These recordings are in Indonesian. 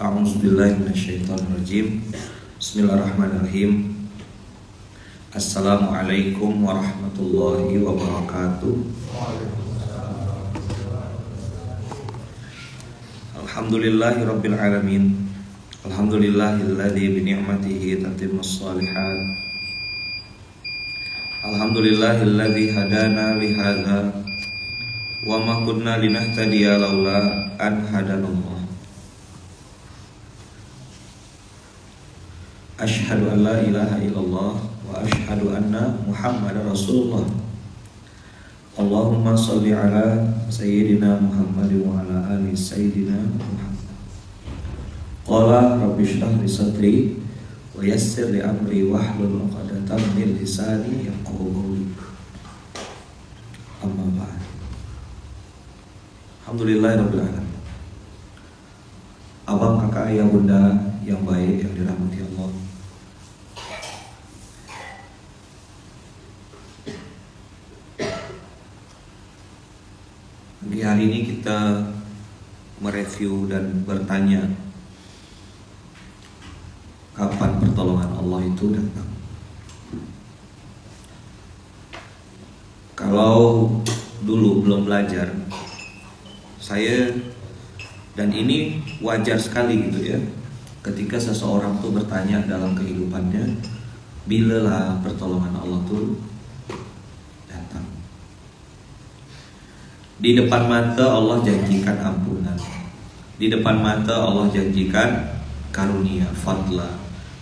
A'udzubillahi minasyaitonirrajim. Bismillahirrahmanirrahim. Assalamualaikum warahmatullahi wabarakatuh. Alhamdulillahirabbil alamin. Alhamdulillahilladzi bi ni'matihi tatimmus shalihat. Alhamdulillahilladzi hadana li hadza wa ma kunna linahtadiya laula an hadanallah. Asyhadu an la ilaha illallah wa asyhadu anna Muhammadar Rasulullah. Allahumma shalli ala sayyidina Muhammad wa ala ali sayyidina Muhammad. Qala rabbi shrah li sadri wa yassir li amri wahlul 'uqdatam min lisani yafqahu qawli. Amma ba'd. Alhamdulillahirabbil alamin. Abang, kakak, ayah, bunda yang baik yang dirahmati Allah. Di hari ini kita mereview dan bertanya kapan pertolongan Allah itu datang. Kalau dulu belum belajar, saya dan ini wajar sekali gitu ya, ketika seseorang tuh bertanya dalam kehidupannya, bilalah pertolongan Allah tuh datang. Di depan mata Allah janjikan ampunan, di depan mata Allah janjikan karunia, fadla.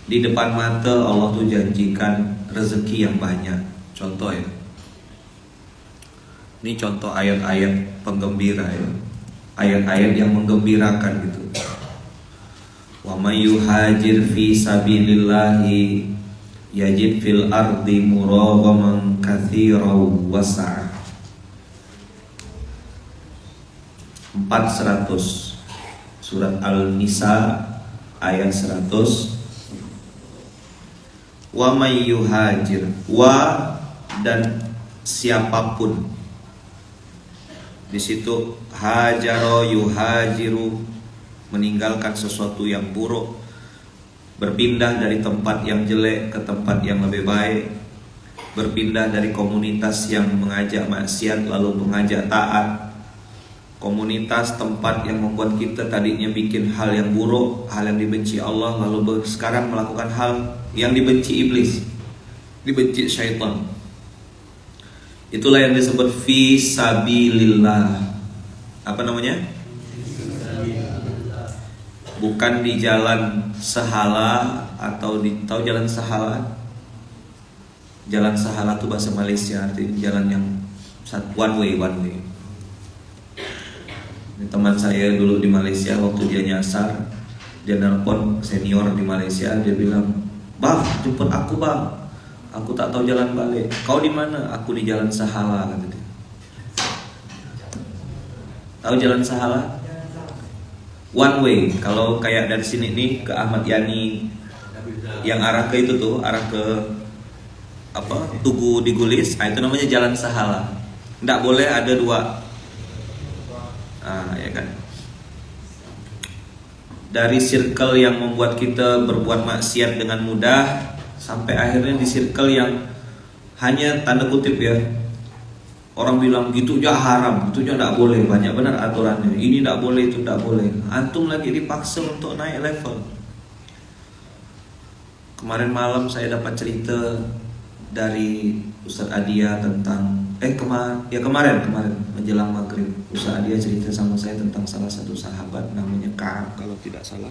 Di depan mata Allah tuh janjikan rezeki yang banyak. Contoh ya, ini contoh ayat-ayat penggembira ya, ayat-ayat yang menggembirakan gitu. Wa may yuhajir fi sabilillahi yajid fil ardi muragaman katsiran wasa'a. 400 surat Al-Nisa ayat 100. Wa may yuhajir, wa dan siapapun. Di situ hajaro yuhajiru, meninggalkan sesuatu yang buruk, berpindah dari tempat yang jelek ke tempat yang lebih baik, berpindah dari komunitas yang mengajak maksiat lalu mengajak taat, komunitas tempat yang membuat kita tadinya bikin hal yang buruk, hal yang dibenci Allah, lalu sekarang melakukan hal yang dibenci iblis, dibenci syaitan. Itulah yang disebut fi sabilillah. Apa namanya? Bukan di jalan sehala atau tahu jalan sehala? Jalan sehala itu bahasa Malaysia, artinya jalan yang one way. Teman saya dulu di Malaysia, waktu dia nyasar, dia nelpon senior di Malaysia, dia bilang, "Bang, jemput aku bang, aku tak tahu jalan balik." "Kau di mana?" "Aku di jalan Sahala," kata dia. Tahu jalan Sahala? One way. Kalau kayak dari sini nih ke Ahmad Yani, yang arah ke itu tuh, arah ke Tugu di Gulis, itu namanya jalan Sahala. Nggak boleh ada dua. Ya kan. Dari circle yang membuat kita berbuat maksiat dengan mudah, sampai akhirnya di circle yang hanya tanda kutip ya, orang bilang gitu aja haram, itu aja tidak boleh, banyak benar aturannya, ini tidak boleh, itu tidak boleh. Antum lagi dipaksa untuk naik level. Kemarin malam saya dapat cerita dari Ustaz Adia tentang kemarin menjelang maghrib, Ustaz Adia cerita sama saya tentang salah satu sahabat namanya Ka'ab kalau tidak salah.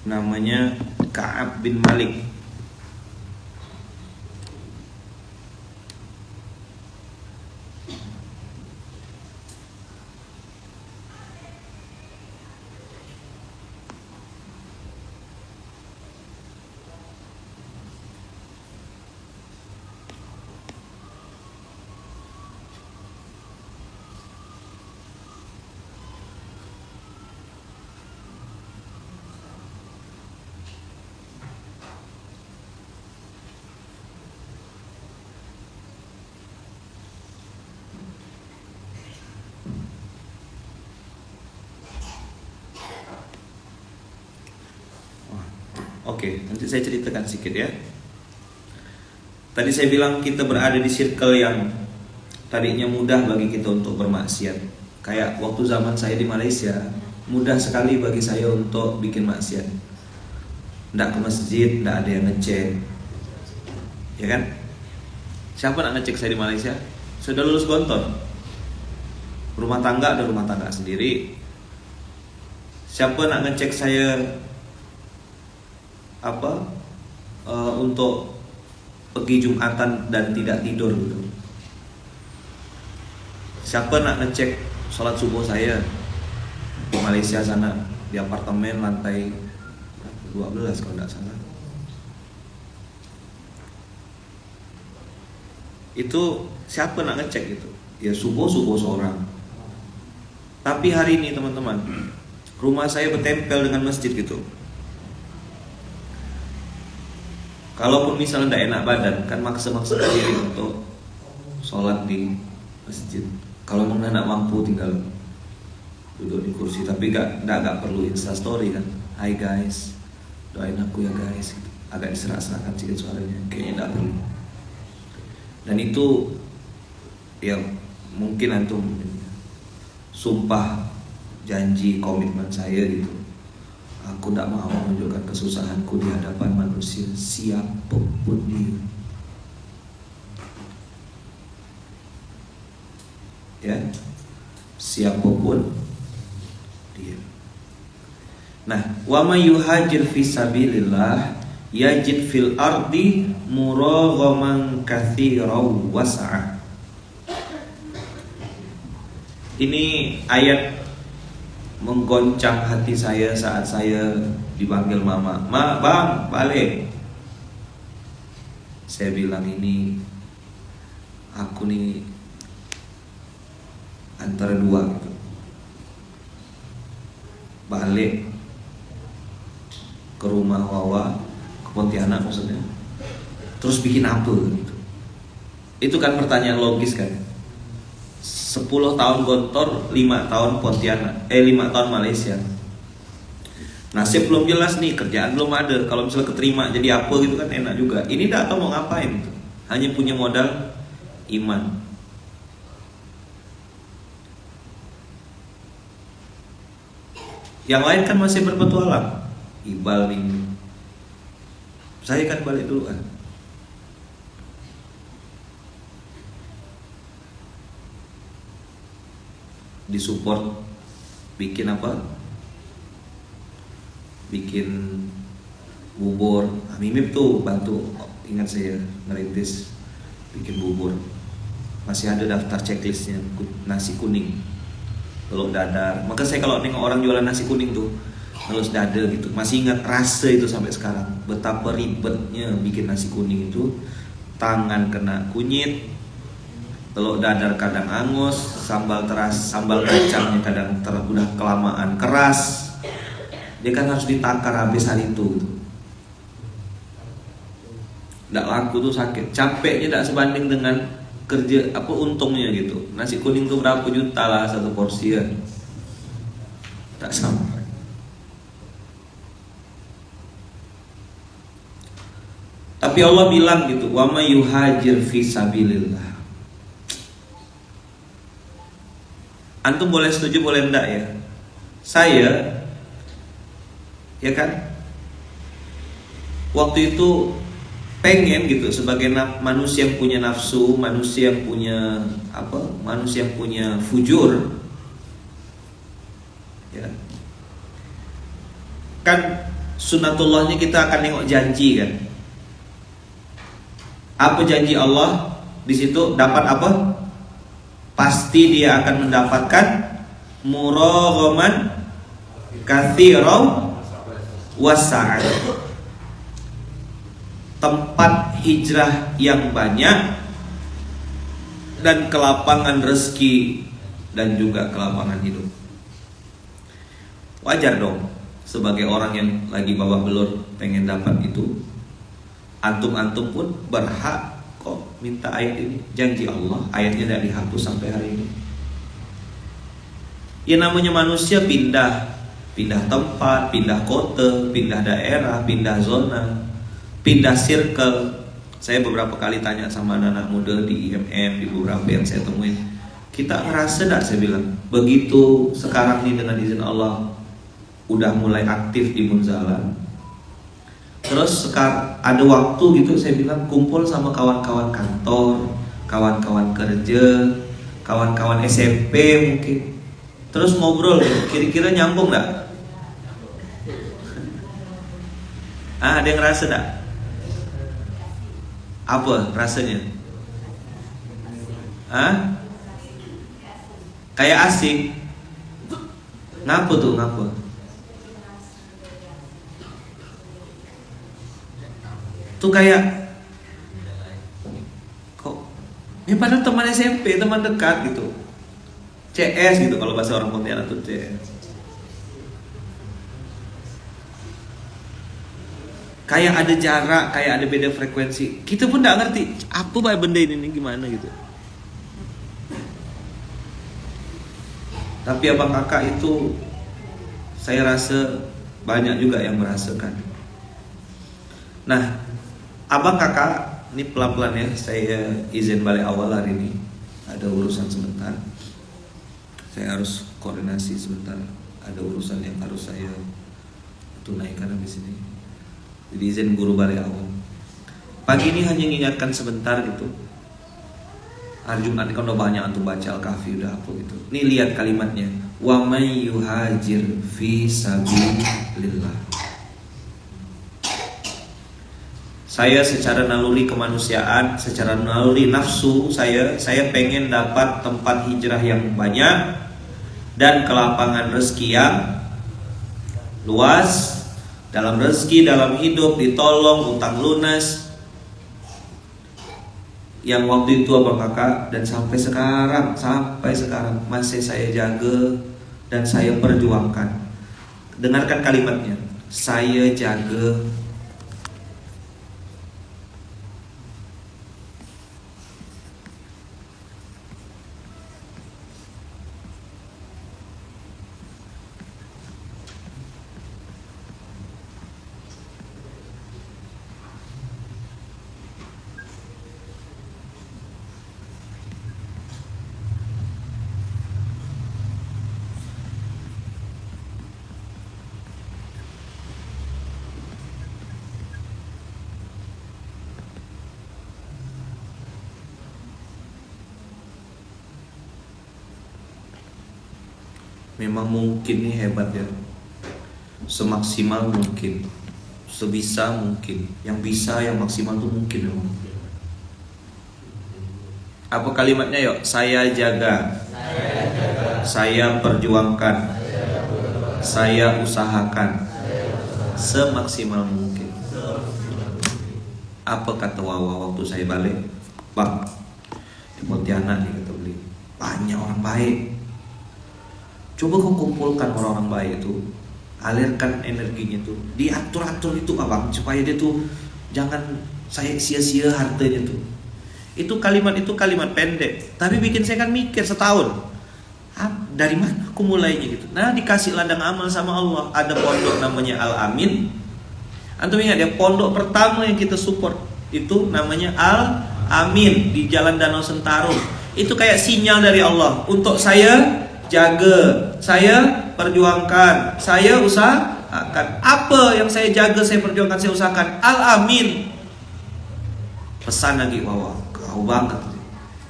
Namanya Ka'ab bin Malik. Oke, nanti saya ceritakan sedikit ya. Tadi saya bilang kita berada di circle yang tadinya mudah bagi kita untuk bermaksiat. Kayak waktu zaman saya di Malaysia, mudah sekali bagi saya untuk bikin maksiat. Nggak ke masjid, nggak ada yang ngecek, ya kan? Siapa nak ngecek saya di Malaysia? Sudah lulus gontor. Rumah tangga ada rumah tangga sendiri. Siapa nak ngecek saya untuk pergi Jumatan dan tidak tidur gitu? Siapa nak ngecek sholat subuh saya di Malaysia sana, di apartemen lantai 12 kalau tidak salah? Itu siapa nak ngecek itu? Ya subuh seorang. Tapi hari ini teman-teman, rumah saya bertempel dengan masjid gitu. Kalaupun misalnya tidak enak badan, kan maksa-maksa diri untuk sholat di masjid. Kalau memang tidak mampu tinggal duduk di kursi, tapi gak perlu instastory kan. Hai guys, doain aku ya guys. Agak diserak-serakan sedikit suaranya, kayaknya tidak perlu. Dan itu ya mungkin antum sumpah, janji, komitmen saya gitu. Aku tidak mau menunjukkan kesusahanku di hadapan manusia siapapun dia. Ya, siapapun dia. Nah, wa may yuhajir fi sabilillah yajid fil ardi muraghaman katsiran was'a. Ini ayat menggoncang hati saya saat saya dipanggil mama. Ma, bang, balik. Saya bilang ini aku nih antara dua gitu. Balik ke rumah Wawa, ke Pontianak maksudnya. Terus bikin apa gitu. Itu kan pertanyaan logis kan. 10 tahun Gontor, 5 tahun Pontianak, 5 tahun Malaysia. Nasib belum jelas nih, kerjaan belum ada. Kalau misalnya keterima jadi apa gitu kan enak juga. Ini tidak tahu mau ngapain gitu. Hanya punya modal iman. Yang lain kan masih berpetualang. Ibal ini. Saya kan balik dulu kan. Disupport bikin apa? Bikin bubur. Mimip tuh bantu, ingat saya ngerintis bikin bubur. Masih ada daftar checklistnya, nasi kuning, telur dadar. Maka saya kalau nengok orang jualan nasi kuning tuh telur dadar gitu, masih ingat rasa itu sampai sekarang. Betapa ribetnya bikin nasi kuning itu. Tangan kena kunyit, telur dadar kadang angus, sambal kacangnya kadang udah kelamaan keras. Dia kan harus ditakar habis hari itu. Nggak laku tuh sakit. Capeknya tidak sebanding dengan kerja untungnya gitu. Nasi kuning tuh berapa juta lah satu porsi ya. Tak sampai. Tapi Allah bilang gitu, wa may yuhajir fi sabilillah. Antum boleh setuju boleh enggak ya. Saya ya kan waktu itu pengen gitu sebagai manusia yang punya nafsu, manusia yang punya fujur ya. Kan sunatullahnya kita akan nengok janji kan. Apa janji Allah? Di situ dapat apa? Pasti dia akan mendapatkan muraghaman katsiran wasa'ah. Tempat hijrah yang banyak dan kelapangan rezeki dan juga kelapangan hidup. Wajar dong sebagai orang yang lagi babak belur pengen dapat itu. Antum-antum pun berhak kok minta ayat ini. Janji Allah, ayatnya tidak dihapus sampai hari ini. Ya namanya manusia pindah. pindah tempat, pindah kota, pindah daerah, pindah zona, pindah circle. Saya beberapa kali tanya sama anak-anak muda di IMM, di beberapa yang saya temuin, kita ngerasa gak, saya bilang, begitu sekarang nih dengan izin Allah udah mulai aktif di Munzalah, terus sekarang ada waktu gitu, saya bilang kumpul sama kawan-kawan kantor, kawan-kawan kerja, kawan-kawan SMP mungkin, terus ngobrol gitu, kira-kira nyambung gak? Ada yang ngerasa gak? Apa rasanya? Kayak asik. Ngapa tuh, ngapa? Tuh kayak kok padahal teman SMP, teman dekat gitu. CS gitu kalau bahasa orang Pontianak tuh CS. Kayak ada jarak, kayak ada beda frekuensi. Kita pun gak ngerti apa benda ini gimana gitu. Tapi abang kakak itu saya rasa banyak juga yang merasakan. Nah, abang kakak ini pelan-pelan ya, saya izin balik awal hari ini. Ada urusan sebentar. Saya harus koordinasi sebentar. Ada urusan yang harus saya tunaikan habis ini. Jadi izin guru balik awal. Pagi ini hanya mengingatkan sebentar gitu. Hari Jumat ini kan udah banyak antum baca Al-Kahfi udah apa gitu. Nih lihat kalimatnya. Wa may yuhajir fi sabilillah. Saya secara naluri kemanusiaan, secara naluri nafsu saya pengen dapat tempat hijrah yang banyak dan kelapangan rezeki yang luas. Dalam rezeki, dalam hidup, ditolong, utang lunas. Yang waktu itu abang kakak dan sampai sekarang masih saya jaga dan saya perjuangkan. Dengarkan kalimatnya. Saya jaga. Memang mungkin nih hebat ya. Semaksimal mungkin, sebisa mungkin. Yang bisa, yang maksimal tuh mungkin memang. Apa kalimatnya yuk? Saya jaga, saya perjuangkan, saya usahakan semaksimal mungkin. Apa kata Wawa waktu saya balik? Bang, di Pontianak nih kata beli, banyak orang baik. Coba kau kumpulkan orang-orang baik itu, alirkan energinya tuh, diatur-atur itu abang, supaya dia tuh jangan saya sia-sia hartanya tuh. Itu kalimat pendek, tapi bikin saya kan mikir setahun. Dari mana aku mulainya gitu? Nah, dikasih ladang amal sama Allah. Ada pondok namanya Al-Amin. Antum ingat ya, pondok pertama yang kita support itu namanya Al-Amin di Jalan Danau Sentarung. Itu kayak sinyal dari Allah untuk saya jaga, saya perjuangkan, saya usahakan. Apa yang saya jaga, saya perjuangkan, saya usahakan? Al-Amin. Pesan lagi, Wawa, kau banget,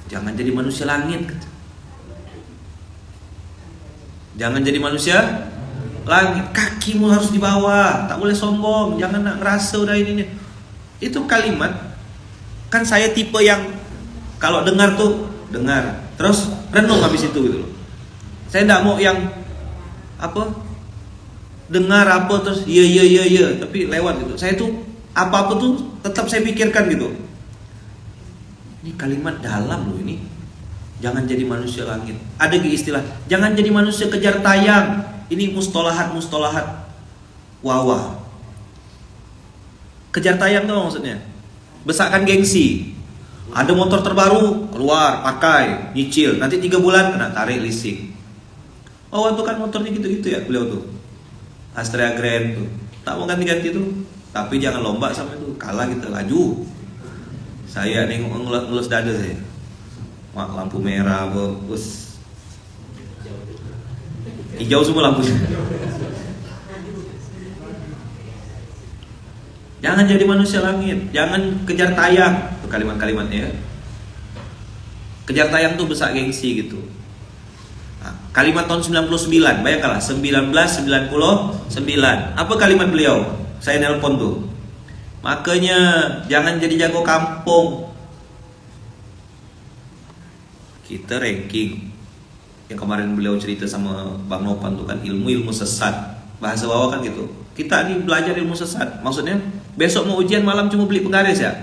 jangan jadi manusia langit. Jangan jadi manusia langit. Kakimu harus di bawah, tak boleh sombong, jangan nak ngerasa udah ini. Itu kalimat. Kan saya tipe yang kalau dengar tuh dengar, terus renung habis itu gitu loh. Saya tidak mau yang apa dengar apa terus iya tapi lewat gitu. Saya tuh apa tuh tetap saya pikirkan gitu. Ini kalimat dalam loh ini. Jangan jadi manusia langit. Ada istilah jangan jadi manusia kejar tayang. Ini mustolahat Wawa. Kejar tayang tuh maksudnya besarkan gengsi. Ada motor terbaru keluar pakai nyicil, nanti 3 bulan kena tarik leasing. Oh itu kan motornya gitu-gitu ya beliau tuh. Astrea Grand tuh. Tak mau ganti-ganti tuh. Tapi jangan lomba sama itu, kalah kita laju. Saya nengok ngelus dada saya. Wah, lampu merah, bos. Hijau semua lampunya. Jangan jadi manusia langit, jangan kejar tayang. Itu kalimat-kalimatnya ya. Kejar tayang tuh besar gengsi gitu. Nah, kalimat tahun 99, bayangkanlah 1999. Apa kalimat beliau? Saya nelpon tuh. Makanya jangan jadi jago kampung. Kita ranking. Yang kemarin beliau cerita sama Bang Nopan tuh kan ilmu sesat. Bahasa bawah kan gitu. Kita nih belajar ilmu sesat. Maksudnya besok mau ujian malam cuma beli penggaris ya?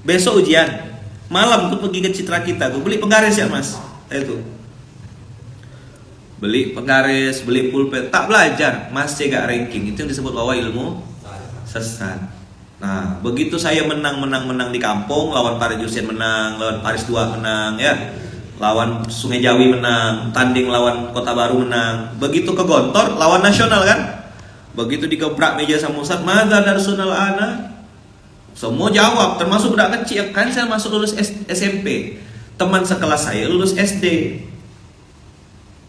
Besok ujian malam tuh pergi ke Citra Kita tuh beli penggaris ya mas? Itu beli penggaris, beli pulpen, tak belajar, masih gak ranking. Itu yang disebut bahwa ilmu sesat. Nah, begitu saya menang di kampung, lawan Paris Jusian menang, lawan Paris 2 menang ya. Lawan Sungai Jawi menang, tanding lawan Kota Baru menang. Begitu ke Gontor, lawan nasional kan? Begitu digebrak meja sama Ustaz, "Madza darsunal ana?" Semua jawab, termasuk budak kecil. Kan saya masuk lulus SMP. Teman sekelas saya lulus SD.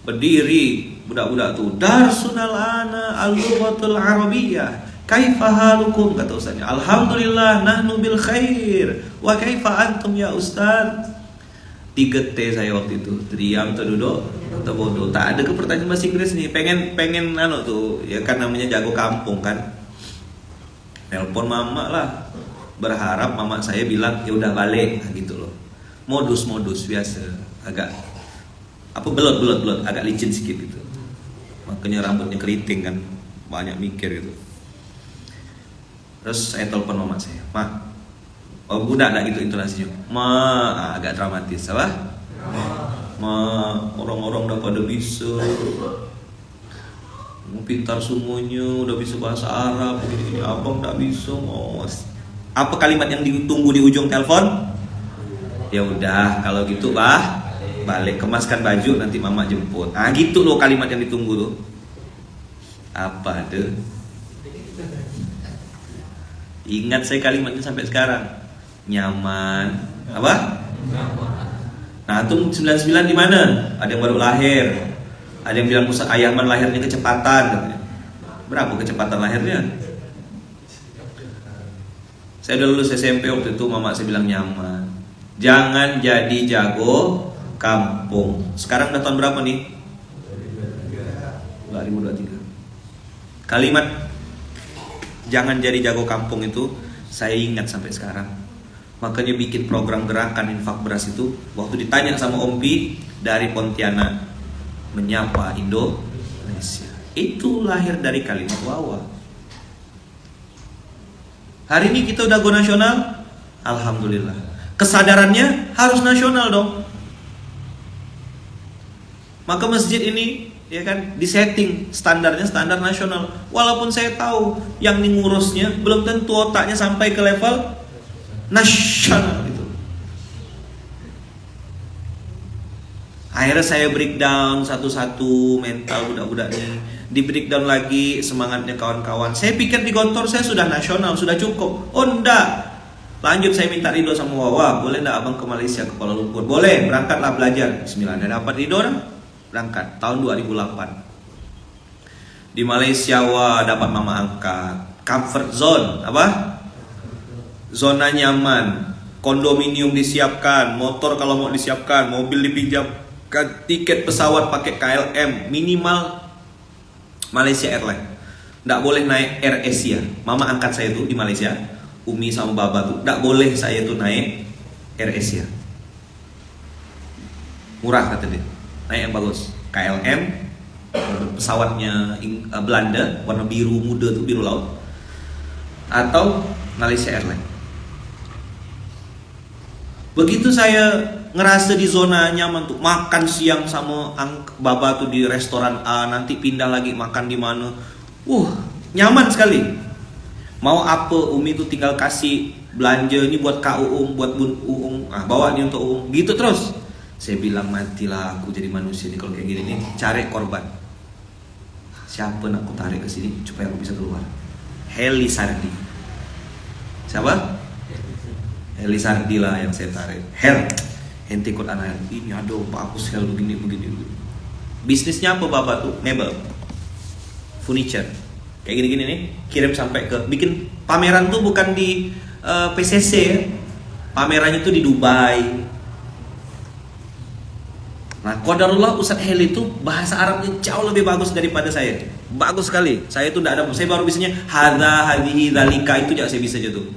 Berdiri budak-budak tuh, "Darsunal ana al-lughatul arabiyyah. Kaifa halukum?" Kata ustaznya. "Alhamdulillah nahnu bil khair. Wa kaifa antum ya ustaz?" 3T saya waktu itu. Diam, terduduk, terbodoh. Tak ada ke pertanyaan bahasa Inggris nih. Pengen tuh, ya kan namanya jago kampung kan. Telepon mama lah. Berharap mama saya bilang, "Ya udah balik." Nah, gitu loh. Modus biasa. Agak belot, agak licin sedikit gitu. Makanya rambutnya keriting kan, banyak mikir gitu. Terus saya telepon mama saya, "Ma, oh budak dah gitu intonasinya. Ma, agak dramatis, apa? Ma, orang-orang udah pada bisa, pintar semuanya, udah bisa bahasa Arab, ini abang tak bisa, Mas." Apa kalimat yang ditunggu di ujung telepon? "Ya udah, kalau gitu balik, kemaskan baju, nanti mama jemput." Ah gitu loh kalimat yang ditunggu tuh. Apa tuh? Ingat saya kalimatnya sampai sekarang. Nyaman. Apa? Nah, tuh 99 di mana? Ada yang baru lahir. Ada yang bilang Ustaz Ayahman lahirnya kecepatan katanya. Berapa kecepatan lahirnya? Saya udah lulus SMP waktu itu, mama saya bilang nyaman. Jangan jadi jago kampung. Sekarang udah tahun berapa nih? 2023. Kalimat jangan jadi jago kampung itu saya ingat sampai sekarang. Makanya bikin program gerakan infak beras itu, waktu ditanya sama Om Pi dari Pontianak, menyapa Indonesia, itu lahir dari kalimat wawa. Hari ini kita udah go nasional, alhamdulillah. Kesadarannya harus nasional dong. Maka masjid ini ya kan disetting standarnya standar nasional. Walaupun saya tahu yang ngurusnya belum tentu otaknya sampai ke level nasional itu. Akhirnya saya breakdown satu-satu mental budak-budak ini, di breakdown lagi semangatnya kawan-kawan. Saya pikir di Gontor saya sudah nasional, sudah cukup. Oh enggak. Lanjut saya minta ridho sama Wawa, boleh enggak abang ke Malaysia, ke Kuala Lumpur? Boleh, berangkatlah belajar. Bismillah, dan dapat ridho dah. Berangkat tahun 2008. Di Malaysia dapat mama angkat. Comfort zone, apa? Zona nyaman. Kondominium disiapkan, motor kalau mau disiapkan, mobil dipinjamkan, tiket pesawat pakai KLM minimal Malaysia Airlines. Nggak boleh naik Air Asia. Mama angkat saya tuh di Malaysia, Umi sama Baba tuh, nggak boleh saya tuh naik Air Asia. Murah kata dia. Naik yang bagus, KLM, pesawatnya Belanda, warna biru muda tuh, biru laut, atau Malaysia Airlines. Begitu saya ngerasa di zona nyaman tuh, makan siang sama Baba tuh di restoran A, nanti pindah lagi makan di mana, nyaman sekali. Mau apa Umi tuh tinggal kasih belanja, ini buat Kak Uung, buat Bun Uung, bawa nih untuk Uung, gitu terus. Saya bilang matilah aku jadi manusia nih kalau kayak gini nih, cari korban. siapa nak aku tarik ke sini supaya aku bisa keluar? Heli Sardi. Siapa? Heli Sardi lah yang saya tarik. Ente ikut anak ini, aduh Pak aku sekali begini. Bisnisnya apa bapak tuh? Mebel, furniture, kayak gini-gini nih. Kirim sampai ke, bikin pameran tuh bukan di PCC ya. Pamerannya tuh di Dubai. Nah, qadarullah Ustadz Heli itu bahasa Arabnya jauh lebih bagus daripada saya. Bagus sekali. Saya tuh enggak ada, saya baru bisanya hadza, hadhihi, dzalika itu aja saya bisa aja tuh.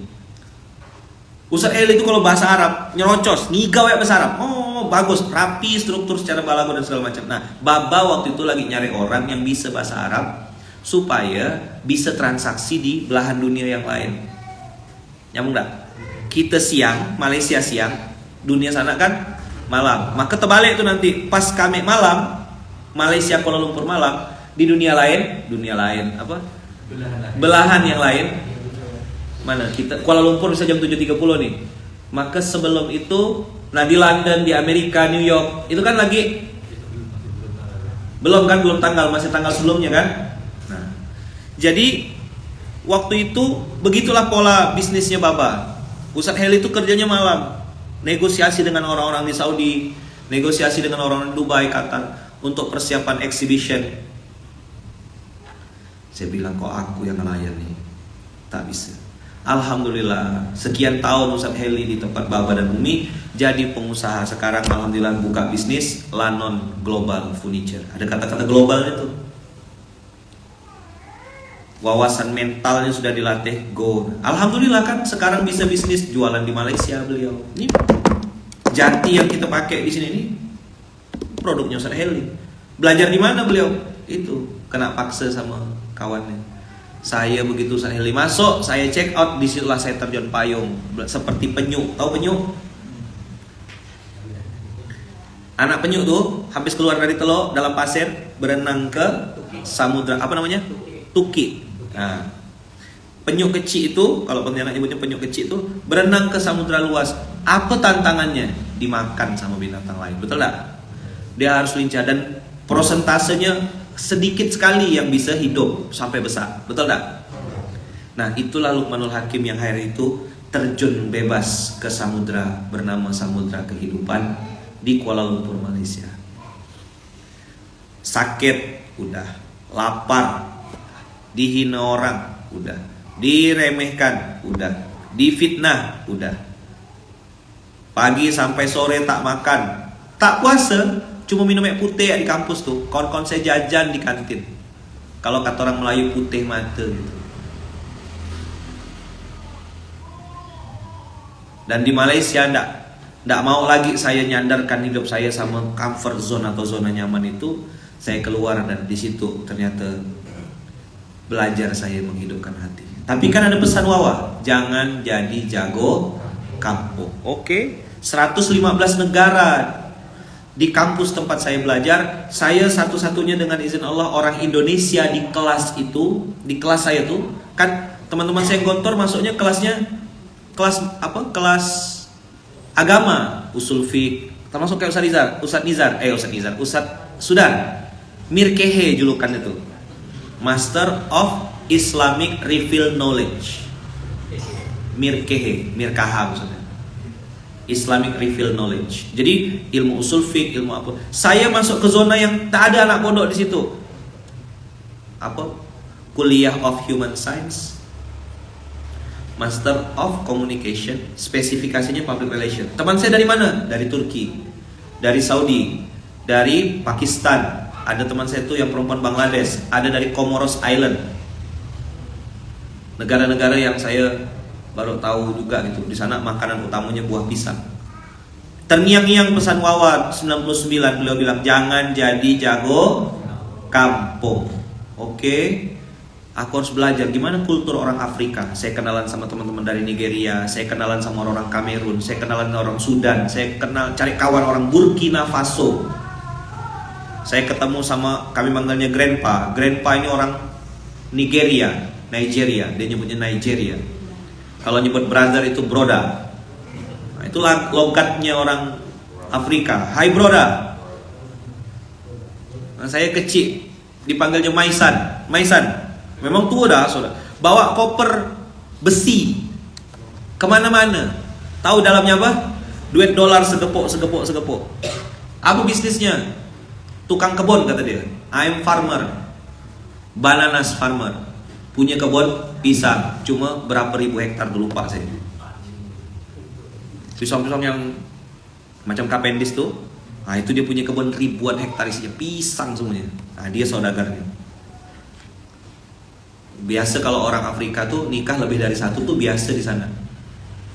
Ustadz Heli itu kalau bahasa Arab nyerocos, ngigau ya bahasa Arab. Oh, bagus, rapi struktur secara balago dan segala macam. Nah, Baba waktu itu lagi nyari orang yang bisa bahasa Arab supaya bisa transaksi di belahan dunia yang lain. Nyambung enggak? Kita siang, Malaysia siang, dunia sana kan malam. Maka terbalik tuh nanti pas kami malam, Malaysia Kuala Lumpur malam, di dunia lain apa? Belahan yang lain. Mana kita Kuala Lumpur bisa jam 7.30 nih. Maka sebelum itu, nah di London, di Amerika, New York, itu kan lagi belum tanggal, masih tanggal sebelumnya kan. Nah, jadi waktu itu begitulah pola bisnisnya Baba. Ustadz Heli itu kerjanya malam, negosiasi dengan orang-orang di Saudi, negosiasi dengan orang-orang di Dubai, Qatar untuk persiapan exhibition. Saya bilang kok aku yang nelayan nih, tak bisa. Alhamdulillah sekian tahun Ustadz Heli di tempat Baba dan Umi jadi pengusaha. Sekarang alhamdulillah buka bisnis Lanon Global Furniture. Ada kata-kata global itu. Wawasan mentalnya sudah dilatih, go. Alhamdulillah kan sekarang bisa bisnis jualan di Malaysia beliau. Ini jati yang kita pakai di sini nih produknya Ustadz Heli. Belajar di mana beliau? Itu kena paksa sama kawannya. Saya begitu Ustadz Heli masuk, saya check out, disitulah saya terjun payung seperti penyu. Tahu penyu? Anak penyu tuh habis keluar dari teluk dalam pasir berenang ke samudra, apa namanya? Tuki. Nah, penyu kecil itu, kalau pentianak nyebutnya penyu kecil itu berenang ke samudra luas. Apa tantangannya? Dimakan sama binatang lain. Betul tak? Dia harus lincah dan prosentasenya sedikit sekali yang bisa hidup sampai besar. Betul tak? Nah, itulah Luqmanul Hakim yang hari itu terjun bebas ke samudra bernama Samudra Kehidupan di Kuala Lumpur, Malaysia. Sakit udah, lapar, dihina orang udah, diremehkan udah, difitnah udah, pagi sampai sore tak makan, tak puasa, cuma minum air putih di kampus tuh. Kawan-kawan saya jajan di kantin. Kalau kata orang Melayu putih mata gitu. Dan di Malaysia ndak mau lagi saya nyandarkan hidup saya sama comfort zone atau zona nyaman itu. Saya keluar dan di situ ternyata belajar saya menghidupkan hati. Tapi kan ada pesan Wawa, jangan jadi jago kampung. Oke, 115 negara di kampus tempat saya belajar. Saya satu-satunya dengan izin Allah orang Indonesia di kelas itu. Di kelas saya tuh kan teman-teman saya yang gontor masuknya kelasnya kelas apa? Kelas agama, usul fiqh, termasuk kayak Ustadz Sudan Mirkehe julukan itu, Master of Islamic Revealed Knowledge. Mirkaha maksudnya, Islamic Revealed Knowledge. Jadi ilmu usul fiqh, ilmu apa. Saya masuk ke zona yang tak ada anak pondok di situ. Apa? Kuliah of Human Science, Master of Communication, spesifikasinya Public Relation. Teman saya dari mana? Dari Turki, dari Saudi, dari Pakistan. Ada teman saya tuh yang perempuan Bangladesh, ada dari Comoros Island. Negara-negara yang saya baru tahu juga gitu. Di sana makanan utamanya buah pisang. Terngiang-ngiang pesan Wawa 99, beliau bilang jangan jadi jago kampung. Oke. Aku harus belajar gimana kultur orang Afrika. Saya kenalan sama teman-teman dari Nigeria, saya kenalan sama orang Kamerun, saya kenalan sama orang Sudan, saya cari kawan orang Burkina Faso. Saya ketemu sama, kami manggilnya Grandpa. Grandpa ini orang Nigeria, dia nyebutnya Nigeria. Kalau nyebut brother itu broda. Nah, itulah logatnya orang Afrika. Hai broda. Nah, saya kecil. dipanggilnya Maisan. Maisan, memang tua dah, saudara. Bawa koper besi kemana-mana. Tahu dalamnya apa? Duit dolar segepok. Apa bisnisnya? Tukang kebun, kata dia. I'm farmer, bananas farmer. Punya kebun pisang, cuma berapa ribu hektar tuh lupa saya. Pisang-pisang yang macam Cavendish tuh, nah itu dia punya kebun ribuan hektar isinya pisang semuanya. Nah dia saudagarnya. Biasa kalau orang Afrika tuh nikah lebih dari satu tuh biasa di sana.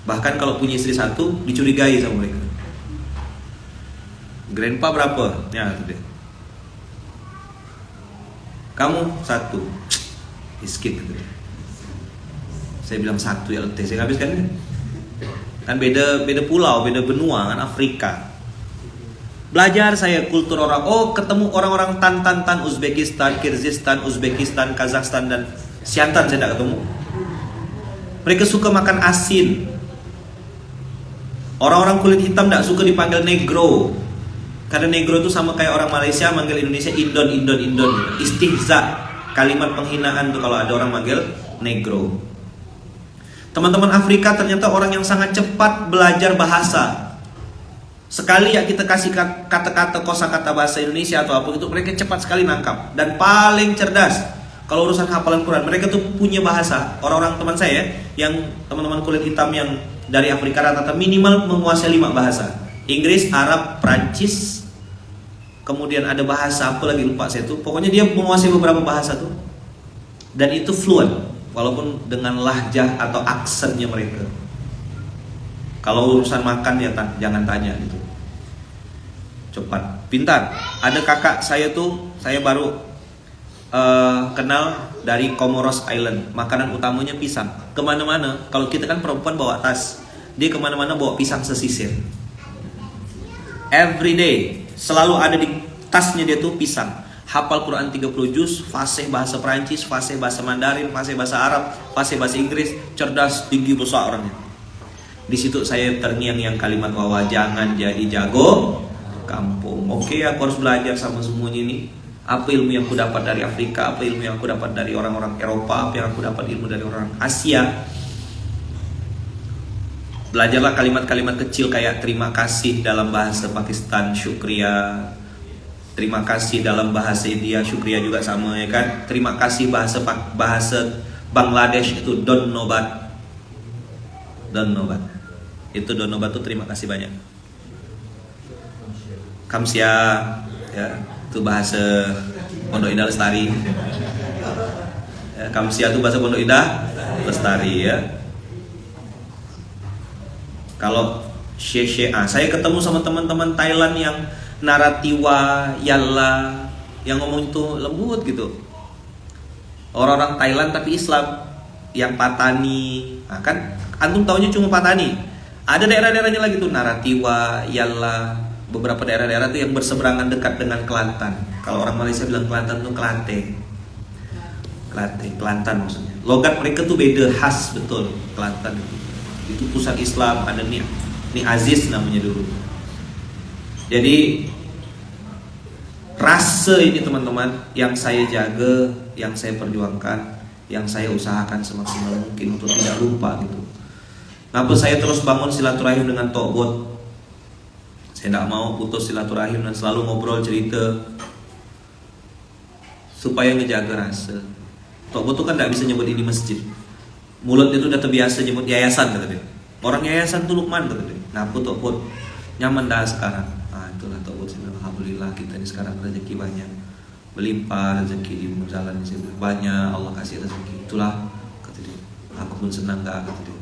Bahkan kalau punya istri satu dicurigai sama mereka. Grandpa berapa? Ya itu dia. Kamu satu, skip gitu. Saya bilang satu ya letih, saya habiskan. Kan beda pulau, beda benua kan Afrika. Belajar saya kultur orang. Oh, ketemu orang-orang Tan, Uzbekistan, Kyrgyzstan, Uzbekistan, Kazakhstan dan Siantan saya tidak ketemu. Mereka suka makan asin. Orang-orang kulit hitam tidak suka dipanggil negro. Karena negro itu sama kayak orang Malaysia manggil Indonesia Indon. Istihza, kalimat penghinaan tuh kalau ada orang manggil negro. Teman-teman Afrika ternyata orang yang sangat cepat belajar bahasa. Sekali ya kita kasih kata-kata kosakata bahasa Indonesia atau apa itu, mereka cepat sekali nangkap dan paling cerdas. Kalau urusan hafalan Quran, mereka tuh punya bahasa. Orang-orang teman saya yang teman-teman kulit hitam yang dari Afrika rata-rata minimal menguasai 5 bahasa. Inggris, Arab, Prancis, kemudian ada bahasa apa lagi lupa saya tuh. Pokoknya dia menguasai beberapa bahasa tuh. Dan itu fluent, walaupun dengan lahjah atau aksennya mereka. Kalau urusan makan ya jangan tanya gitu. Cepat, pintar. Ada kakak saya tuh, saya baru kenal dari Comoros Island. Makanan utamanya pisang. Kemana-mana, kalau kita kan perempuan bawa tas, dia kemana-mana bawa pisang sesisir. Every day selalu ada di tasnya dia tuh pisang. Hafal Quran 30 juz, fasih bahasa Perancis, fasih bahasa Mandarin, fasih bahasa Arab, fasih bahasa Inggris, cerdas, tinggi, besar orangnya. Di situ saya terngiang yang kalimat bahwa jangan jadi jago kampung. Oke, aku harus belajar sama semuanya ini. Apa ilmu yang aku dapat dari Afrika, apa ilmu yang aku dapat dari orang-orang Eropa, apa yang aku dapat ilmu dari orang Asia. Belajarlah kalimat-kalimat kecil kayak terima kasih dalam bahasa Pakistan, syukriya. Terima kasih dalam bahasa India, syukriya juga sama ya kan. Terima kasih bahasa Bangladesh itu donnobat. Donnobat. Itu donnobat itu terima kasih banyak. Kamsia ya, itu bahasa Pondok Indah Lestari. Ya, Kamsia itu bahasa Pondok Indah Lestari ya. Kalau Shesha, saya ketemu sama teman-teman Thailand yang Naratiwa, Yalla, yang ngomong itu lembut gitu. Orang-orang Thailand tapi Islam, yang Patani. Nah, kan antum taunya cuma Patani. Ada daerah-daerahnya lagi tuh Naratiwa, Yalla, beberapa daerah-daerah tuh yang berseberangan dekat dengan Kelantan. Kalau orang Malaysia bilang Kelantan tuh Kelate. Kelantan maksudnya. Logat mereka tuh beda, khas betul Kelantan itu. Itu pusat Islam, ada nih Aziz namanya dulu. Jadi rasa ini teman-teman yang saya jaga, yang saya perjuangkan, yang saya usahakan semaksimal mungkin untuk tidak lupa gitu. Kenapa saya terus bangun silaturahim dengan Tokbot? Saya tidak mau putus silaturahim dan selalu ngobrol cerita supaya ngejaga rasa. Tokbot tuh kan tidak bisa nyebut ini masjid. Mulutnya tuh udah terbiasa nyebut yayasan kata dia. Orang yayasan tuh Lukman kata dia. Nah aku Tokbot nyaman dah sekarang. Nah itulah Tokbot. Alhamdulillah kita ini sekarang rezeki banyak, berlimpah rezeki di jalan ini banyak, Allah kasih rezeki. Itulah kata dia. Aku pun senang dah kata dia.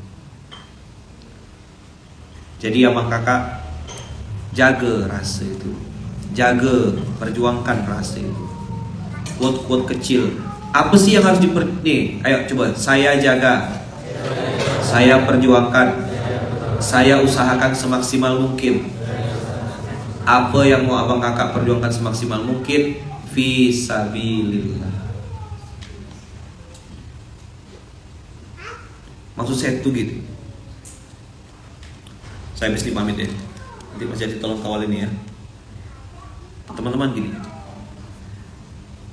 Jadi abang kakak jaga rasa itu, jaga perjuangkan rasa itu. Quote-quote kecil. Apa sih yang harus nih, ayo coba. Saya jaga, saya perjuangkan, saya usahakan semaksimal mungkin. Apa yang mau abang kakak perjuangkan semaksimal mungkin fisabilillah. Maksud saya itu gitu. Saya mesti pamit ya. Nanti Mas Jadi tolong kawal ini ya. Teman-teman gini,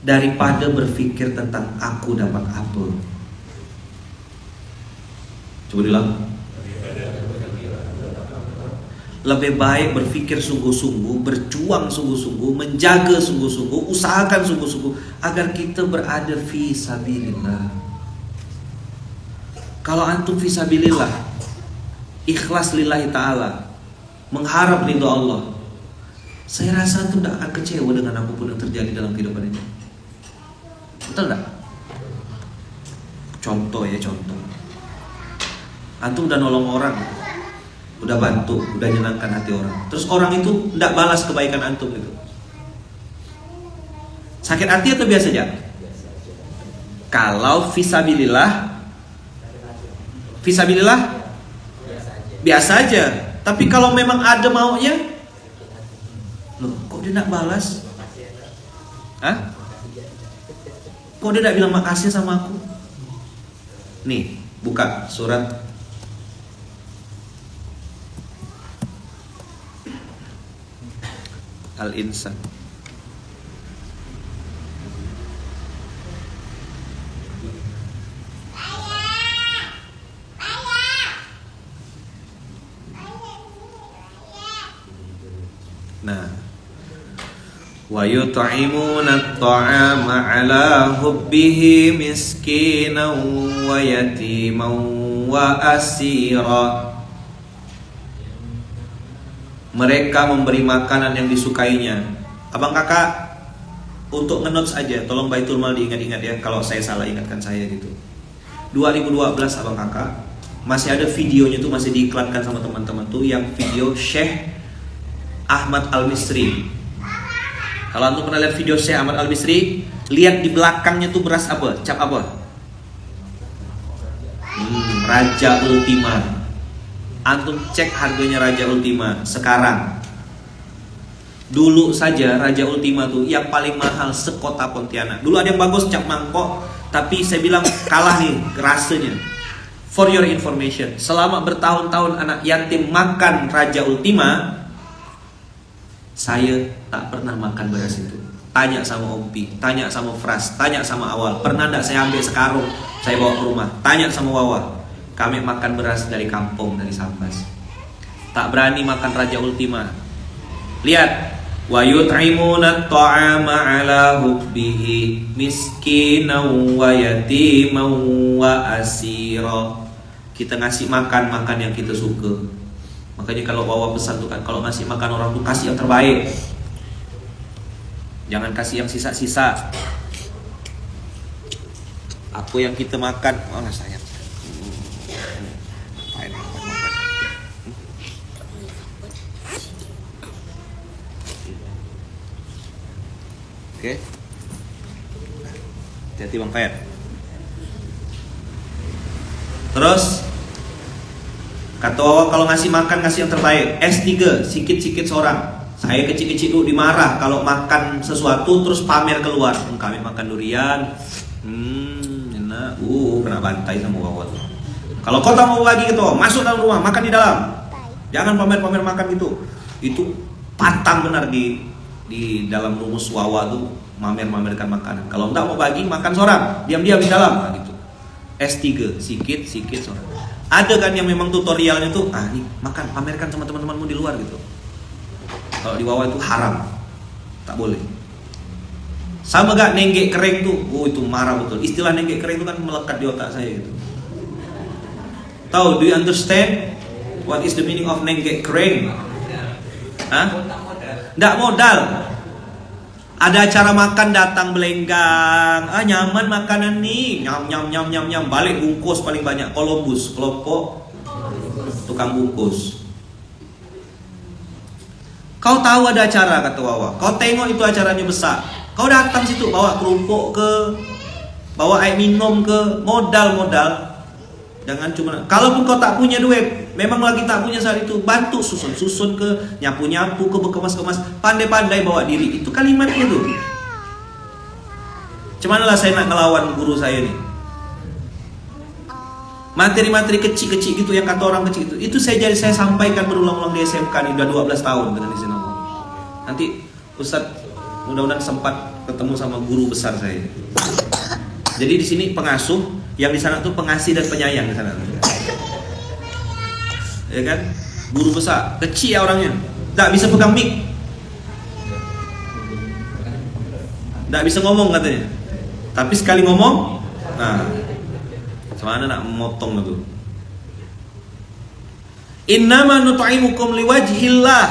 daripada berpikir tentang aku dapat apa. Coba diulang. Lebih baik berpikir sungguh-sungguh, berjuang sungguh-sungguh, menjaga sungguh-sungguh, usahakan sungguh-sungguh agar kita berada fi sabilillah. Kalau antum fi sabilillah, ikhlas lillahi ta'ala, mengharap ridho Allah, saya rasa antum tidak akan kecewa dengan apapun yang terjadi dalam kehidupan ini. Betul tidak? Contoh ya, contoh. Antum udah nolong orang, udah bantu, udah nyenangkan hati orang, terus orang itu tidak balas kebaikan antum gitu. Sakit hati atau biasa aja? Kalau fisabilillah biasa aja. Tapi kalau memang ada maunya, loh kok dia tidak balas? Hah? Kok dia tidak bilang makasih sama aku? Nih, buka surat Al-Insan. Nah, wa yut'imuna at-ta'ama 'ala hubbihi miskinan wa yatiman wa asira. Mereka memberi makanan yang disukainya. Abang kakak, untuk ngenotes aja, tolong Baitul Mal diingat-ingat ya, kalau saya salah ingatkan saya gitu. 2012 abang kakak, masih ada videonya tuh, masih diiklankan sama teman-teman tuh, yang video Syekh Ahmad Al-Misri. Kalau antum pernah lihat video Syekh Ahmad Al-Misri, lihat di belakangnya tuh beras apa? Cap apa? Raja Ultima. Antum cek harganya Raja Ultima sekarang. Dulu saja Raja Ultima tuh yang paling mahal sekota Pontianak. Dulu ada yang bagus cap mangkok, tapi saya bilang kalah nih rasanya. For your information, selama bertahun-tahun anak yatim makan Raja Ultima, saya tak pernah makan beras itu. Tanya sama Ompi, tanya sama Fras, tanya sama Awal, pernah enggak saya ambil sekarung saya bawa ke rumah? Tanya sama Wawa. Kami makan beras dari kampung, dari Sambas. Tak berani makan Raja Ultima. Lihat, wa yut'imuna at-ta'ama 'ala hubbihi miskinan wa yatiman wa asira. Kita ngasih makan yang kita suka. Makanya kalau Wawa pesan tuh kan, kalau ngasih makan orang tuh kasih yang terbaik. Jangan kasih yang sisa-sisa. Apa yang kita makan, oh sayang. Oke, hati-hati Bang Fayat. Terus kata Wawa kalau ngasih makan ngasih yang terbaik. S3 sikit-sikit seorang. Saya kecil-kecil dulu dimarah kalau makan sesuatu terus pamer keluar. Kami makan durian, enak. Kena bantai sama Wawa tuh. Kalau kau tak mau bagi gitu, masuk dalam rumah, makan di dalam. Jangan pamer-pamer makan gitu. Itu pantang benar di dalam rumus Wawa tuh, mamerkan makanan. Kalau enggak mau bagi, makan seorang, diam-diam di dalam, nah, gitu. S3 sikit seorang. Ada kan yang memang tutorialnya tuh, nih makan, pamerkan sama teman-temanmu di luar gitu. Kalau di Wawa itu haram, tak boleh. Sama gak nenggek kering tuh, itu marah betul. Istilah nenggek kering itu kan melekat di otak saya gitu. Tahu, do you understand what is the meaning of nenggek kering? Hah? Nggak modal. Ada acara makan datang belenggang, nyaman makanan nih, nyam, balik bungkus paling banyak. Columbus, kelompok tukang bungkus. Kau tahu ada acara, kata Wawa, kau tengok itu acaranya besar, kau datang situ bawa kerupuk ke, bawa air minum ke, modal. Jangan cuma, kalaupun kau tak punya duit, memang lagi tak punya saat itu, bantu susun ke, nyapu ke, berkemas-kemas, pandai-pandai bawa diri. Itu kalimatnya tuh. Cuman lah saya nak ngelawan guru saya nih. Materi-materi kecil-kecil gitu yang kata orang kecil itu saya sampaikan berulang-ulang di SMK nih, udah 12 tahun dengan izin Allah. Nanti Ustaz Mudah-mudahan sempat ketemu sama guru besar saya. Jadi di sini pengasuh, yang di sana tuh pengasih dan penyayang di sana. Ya kan? Guru besar, kecil ya orangnya, nggak bisa pegang mic, nggak bisa ngomong katanya. Tapi sekali ngomong, nah, semana nak memotong itu. Innama nut'imukum liwajhillah,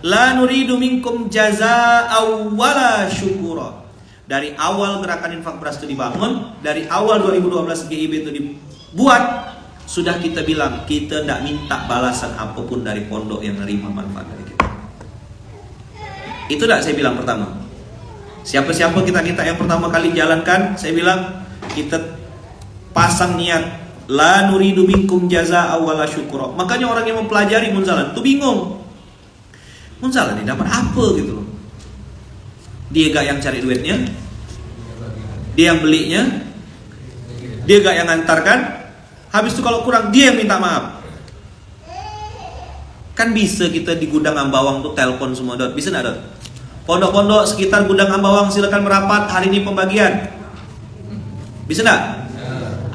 la nuridu minkum jazaa'aw wala syukura. Dari awal gerakan infak beras itu dibangun, dari awal 2012 GIB itu dibuat, sudah kita bilang kita tidak minta balasan apapun dari pondok yang menerima manfaat dari kita. Itu tidak saya bilang pertama. Siapa-siapa kita yang pertama kali jalankan, saya bilang kita pasang niat la nuridu minkum jazaa'a wala syukura. Makanya orang yang mempelajari Munzalan itu bingung. Munzalan ini dapat apa gitu loh. Dia gak yang cari duitnya, dia yang belinya, dia gak yang ngantarkan. Habis itu kalau kurang dia yang minta maaf. Kan bisa kita di Gudang Ambawang tuh telepon semua Dot. Bisa enggak Dot? Pondok-pondok sekitar Gudang Ambawang silakan merapat, hari ini pembagian. Bisa enggak?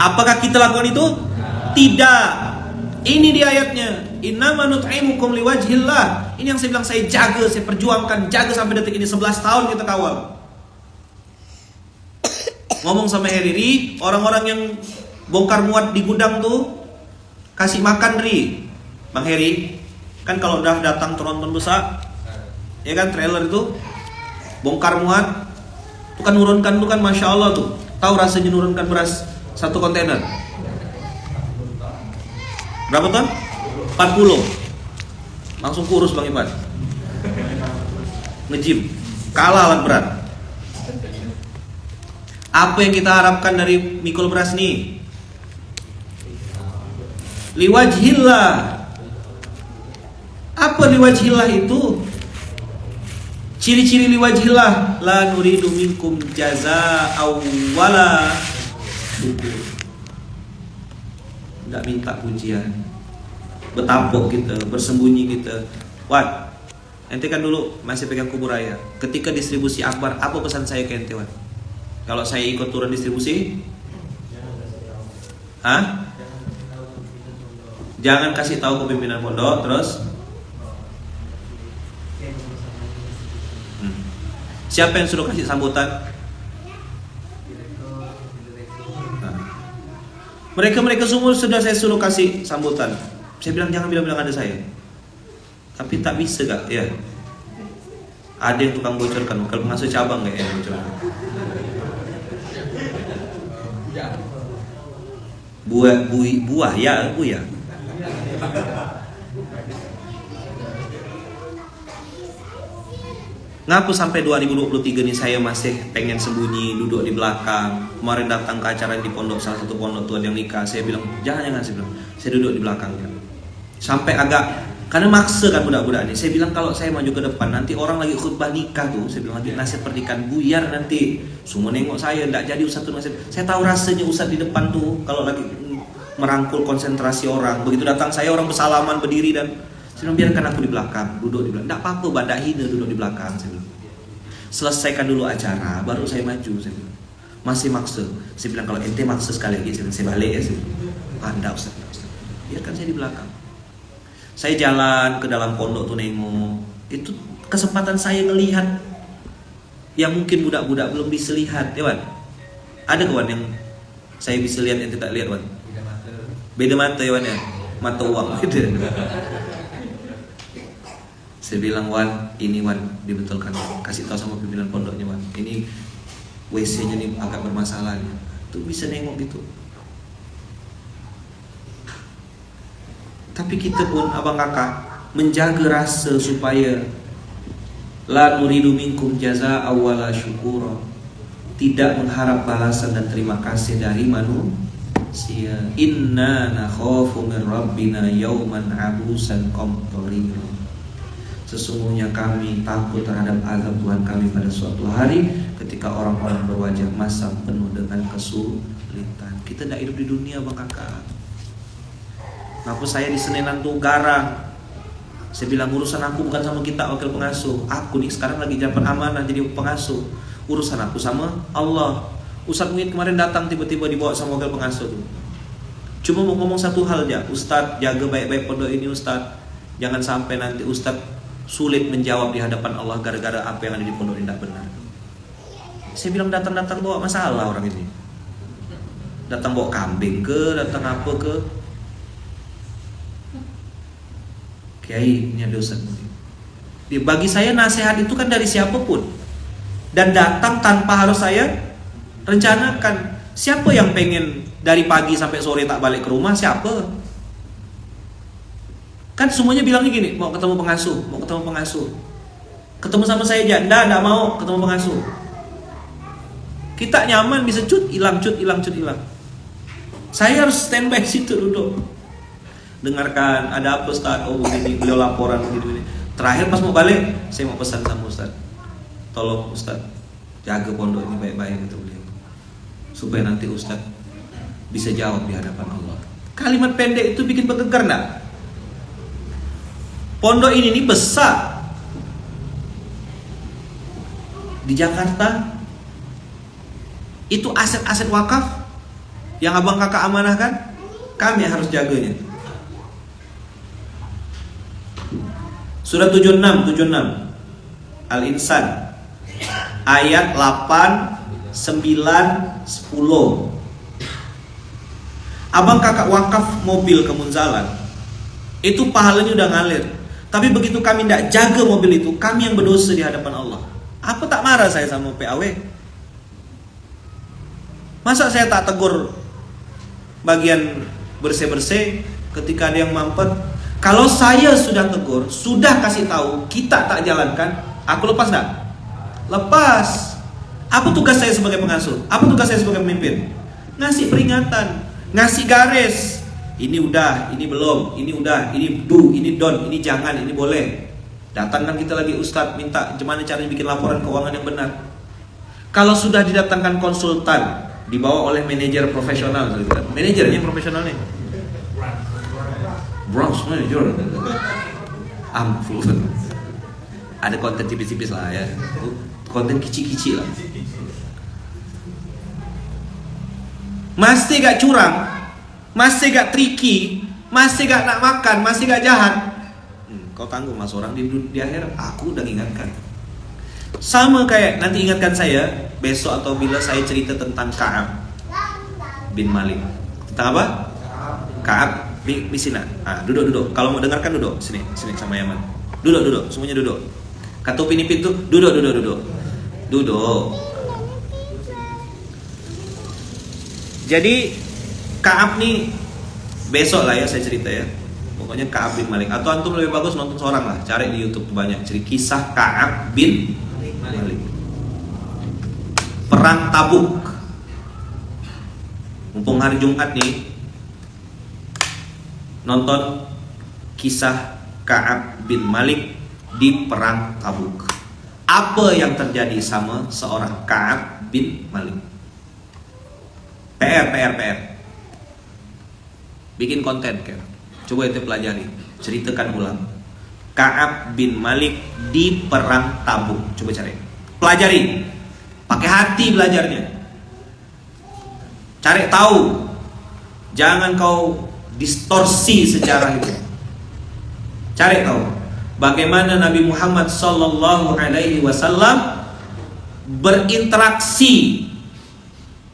Apakah kita lakukan itu? Tidak. Ini di ayatnya. Innama nut'imukum liwajhillah. Ini yang saya bilang saya jaga, saya perjuangkan, jaga sampai detik ini 11 tahun kita kawal. Ngomong sama Heriri, orang-orang yang bongkar muat di gudang tuh kasih makan Ri. Bang Heri, kan kalau udah datang tronton besar, ya kan trailer itu bongkar muat, tuh kan nurunkan tuh kan masya Allah tuh. Tahu rasanya nurunkan beras 1 kontainer? Berapa ton? 40. Langsung kurus Bang Iman. Nge-gym. Kalah alat berat. Apa yang kita harapkan dari mikul beras nih? Liwajhillah. Apa liwajhillah itu? Ciri-ciri liwajhillah, la nuridu minkum jazaa'a wala syukur. Enggak minta pujian. Betapok kita, bersembunyi kita. Wan, ente kan dulu masih pegang kubur raya. Ketika distribusi akbar, apa pesan saya ke ente, Wan? Kalau saya ikut turun distribusi? Hah? Jangan kasih tahu ke pimpinan pondok, terus siapa yang suruh kasih sambutan? Nah. Mereka semua sudah saya suruh kasih sambutan. Saya bilang jangan bilang ada saya. Tapi tak bisa gak? Ya. Ada yang tukang bocorkan. Kalau masuk cabang gak yang bocorkan? Buah ya. Ngapa sampai 2023 nih saya masih pengen sembunyi, duduk di belakang. Kemarin datang ke acara di pondok, salah satu pondok tuh ada yang nikah. Saya bilang jangan saya bilang saya duduk di belakangnya. Sampai agak karena maksa kan budak-budak ini. Saya bilang kalau saya maju ke depan nanti orang lagi khutbah nikah tuh, saya bilang lagi nasihat pernikahan buyar nanti. Semua nengok saya, enggak jadi ustaz tuh nasihat. Saya tahu rasanya ustaz di depan tuh kalau lagi merangkul konsentrasi orang. Begitu datang saya orang bersalaman berdiri dan saya bilang biarkan aku di belakang, duduk di belakang. Enggak apa-apa, badak hina duduk di belakang, saya bilang. Selesaikan dulu acara, baru saya maju, saya bilang. Masih maksa. Saya bilang kalau ente maksa sekali lagi, saya balik ya, saya bilang. Enggak ustaz. Biarkan saya di belakang. Saya jalan ke dalam pondok tuh nengok. Itu kesempatan saya ngelihat yang mungkin budak-budak belum bisa lihat, ya Wan. Ada kawan yang saya bisa lihat yang tidak lihat, Wan. Beda mata ya Wan ya. Mata uang gitu. Saya bilang Wan, ini Wan dibetulkan. Kasih tahu sama pimpinan pondoknya Wan. Ini WC-nya nih agak bermasalah nih. Tuh bisa nengok gitu. Tapi kita pun abang kakak menjaga rasa supaya la nuridu minkum jazaa'a wala syukura. Tidak mengharap balasan dan terima kasih dari manusia. Inna nakhafu min rabbina yawman abusan qamtarira. Sesungguhnya kami takut terhadap azab Tuhan kami pada suatu hari ketika orang-orang berwajah masam penuh dengan kesulitan. Kita tidak hidup di dunia bang kakak. Kenapa saya di Senenan tuh garang? Saya bilang urusan aku bukan sama kita wakil pengasuh. Aku nih sekarang lagi dapat amanah jadi pengasuh. Urusan aku sama Allah. Ustadz Muhid kemarin datang tiba-tiba dibawa sama wakil pengasuh tuh. Cuma mau ngomong satu hal aja, Ustadz jaga baik-baik pondok ini Ustadz. Jangan sampai nanti Ustadz sulit menjawab di hadapan Allah gara-gara apa yang ada di pondok ini tidak benar. Saya bilang datang-datang bawa masalah orang ini. Datang bawa kambing ke, datang apa ke. Kiai, ini ada Ustadz Muhid. Bagi saya nasihat itu kan dari siapapun. Dan datang tanpa harus saya rencanakan. Siapa yang pengen dari pagi sampai sore tak balik ke rumah? Siapa? Kan semuanya bilangnya gini, mau ketemu pengasuh, mau ketemu pengasuh. Ketemu sama saya aja, enggak mau ketemu pengasuh. Kita nyaman bisa hilang. Saya harus standby situ duduk. Dengarkan, ada apa Ustaz? Oh begini, beliau laporan begini. Terakhir pas mau balik, saya mau pesan sama Ustaz. Tolong Ustaz, jaga pondok ini baik-baik kata beliau. Supaya nanti Ustaz bisa jawab di hadapan Allah. Kalimat pendek itu bikin bergegar enggak? Pondok ini besar. Di Jakarta itu aset-aset wakaf yang abang kakak amanahkan, kami harus jaganya. Surah 76 Al-Insan ayat 8, 9, 10. Abang kakak wakaf mobil ke Munzalan, itu pahalanya udah ngalir. Tapi begitu kami tidak jaga mobil itu, kami yang berdosa di hadapan Allah. Apa tak marah saya sama PAW? Masa saya tak tegur bagian bersih-bersih ketika ada yang mampet? Kalau saya sudah tegur, sudah kasih tahu, kita tak jalankan, aku lepas enggak? Lepas. Apa tugas saya sebagai pengasuh? Apa tugas saya sebagai pemimpin? Ngasih peringatan, ngasih garis. Ini udah, ini belum, ini udah, ini do, ini don't, ini jangan, ini boleh. Datangkan kita lagi Ustadz, minta gimana caranya bikin laporan keuangan yang benar. Kalau sudah didatangkan konsultan, dibawa oleh manajer profesional, manajernya profesional nih. Branch manager. Ampun. Ada konten tipis-tipis lah ya. Konten kicik-kicik lah. Masih gak curang, masih gak tricky, masih gak nak makan, masih gak jahat. Kau tanggung mas orang di akhirat. Aku udah ingatkan. Sama kayak nanti ingatkan saya besok atau bila saya cerita tentang Ka'ab bin Malik. Tentang apa? Ka'ab di sini. Duduk. Kalau mau dengarkan duduk. Sini sama Yaman. Duduk. Semuanya duduk. Kata Upin Ipin tuh duduk. Jadi Ka'ab nih besok lah ya saya cerita ya. Pokoknya Ka'ab bin Malik. Atau antum lebih bagus nonton seorang lah. Cari di YouTube banyak cerita kisah Ka'ab bin Malik. Perang Tabuk. Mumpung hari Jumat nih, nonton kisah Ka'ab bin Malik di perang Tabuk. Apa yang terjadi sama seorang Ka'ab bin Malik? PR. Bikin konten kan. Coba itu pelajari, ceritakan ulang. Ka'ab bin Malik di perang Tabuk. Coba cari. Pelajari. Pakai hati belajarnya. Cari tahu. Jangan kau distorsi sejarah itu. Cari tahu bagaimana Nabi Muhammad sallallahu alaihi wasallam berinteraksi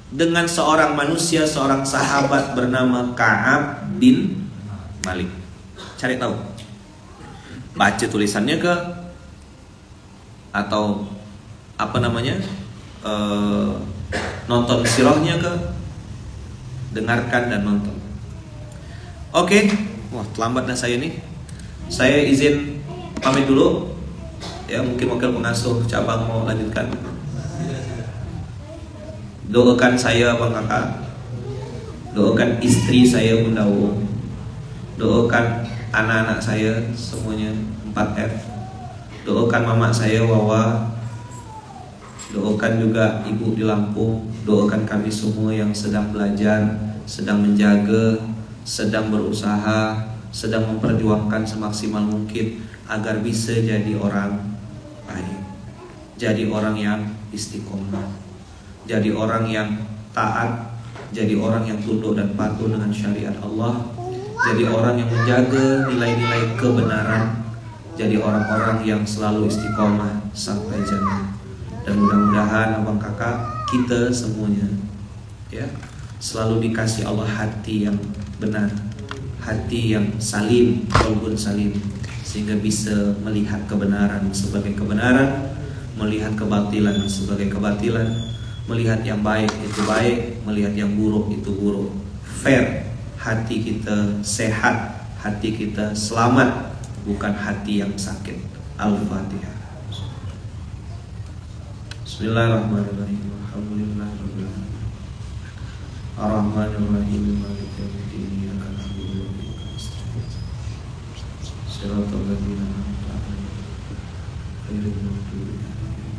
dengan seorang manusia, seorang sahabat bernama Ka'ab bin Malik. Cari tahu. Baca tulisannya ke, atau apa namanya, nonton sirahnya ke, dengarkan dan nonton. Oke. Wah terlambat dah saya nih. Saya izin pamit dulu. Ya mungkin wakil pengasuh cabang mau lanjutkan. Doakan saya Bang Kakak, doakan istri saya Bunda Wu, doakan anak-anak saya semuanya 4F, doakan mama saya Wawa, doakan juga ibu di Lampung, doakan kami semua yang sedang belajar, sedang menjaga, sedang berusaha, sedang memperjuangkan semaksimal mungkin agar bisa jadi orang baik, jadi orang yang istiqomah, jadi orang yang taat, jadi orang yang tunduk dan patuh dengan syariat Allah, jadi orang yang menjaga nilai-nilai kebenaran, jadi orang-orang yang selalu istiqomah sampai jannah. Dan mudah-mudahan abang kakak kita semuanya ya selalu dikasih Allah hati yang benar, hati yang salim, qalbun salim, sehingga bisa melihat kebenaran sebagai kebenaran, melihat kebatilan sebagai kebatilan, melihat yang baik itu baik, melihat yang buruk itu buruk. Fair, hati kita sehat, hati kita selamat, bukan hati yang sakit. Al-Fatihah. Bismillahirrahmanirrahim. Alhamdulillahirabbil alamin. Ar-Rahmanir-Rahim. Maliki yaumiddin. Iyyaka na'budu wa iyyaka nasta'in. Shiratal ladzina an'amta 'alaihim ghairil maghdubi 'alaihim.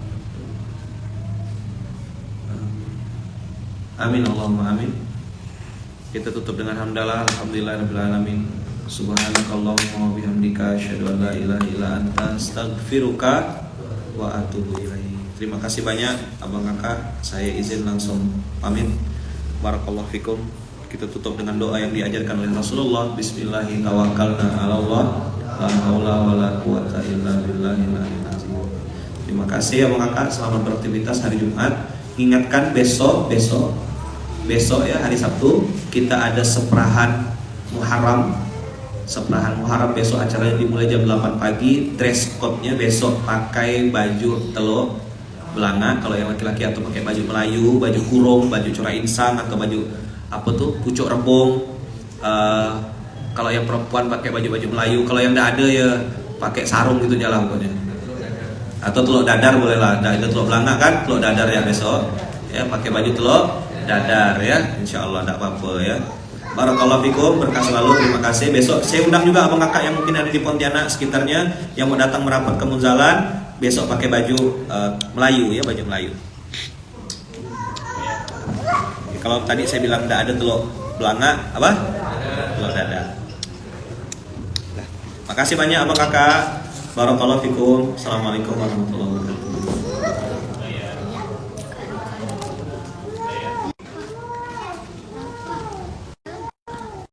Amin Allahumma amin. Kita tutup dengan hamdalah. Alhamdulillahirabbil alamin. Subhanakallahumma wa bihamdika asyhadu an la ilaha illa anta astaghfiruka wa atubu ilaik. Terima kasih banyak abang kakak. Saya izin langsung pamit. Barakallahu fikum. Kita tutup dengan doa yang diajarkan oleh Rasulullah. Bismillahirrahmanirrahim. Tawakkalna 'ala Allah, la haula wala quwata illa billahil aliyyil azim. Terima kasih abang kakak. Selamat beraktivitas hari Jumat. Ingatkan besok ya hari Sabtu kita ada seperahan Muharram. Seperahan Muharram besok acaranya dimulai jam 8 pagi. Dress code-nya besok pakai baju teluk belanga kalau yang laki-laki, atau pakai baju Melayu, baju kurung, baju curah insang, atau baju apa tuh pucuk rebung. Kalau yang perempuan pakai baju-baju Melayu, kalau yang tidak ada ya pakai sarung gitu jalan pokoknya. Atau teluk dadar boleh lah, ada teluk belanga kan, teluk dadar ya besok. Ya pakai baju teluk dadar ya, insyaallah tidak apa-apa ya. Barakallahu fikum, berkah selalu, terima kasih. Besok saya undang juga abang kakak yang mungkin ada di Pontianak sekitarnya yang mau datang merapat ke Munzalan. Besok pakai baju Melayu ya, baju Melayu. Kalau tadi saya bilang tidak ada teluk belanga, apa? Teluk dadar. Makasih banyak abang kakak. Barakallahu fikum. Assalamualaikum warahmatullahi wabarakatuh.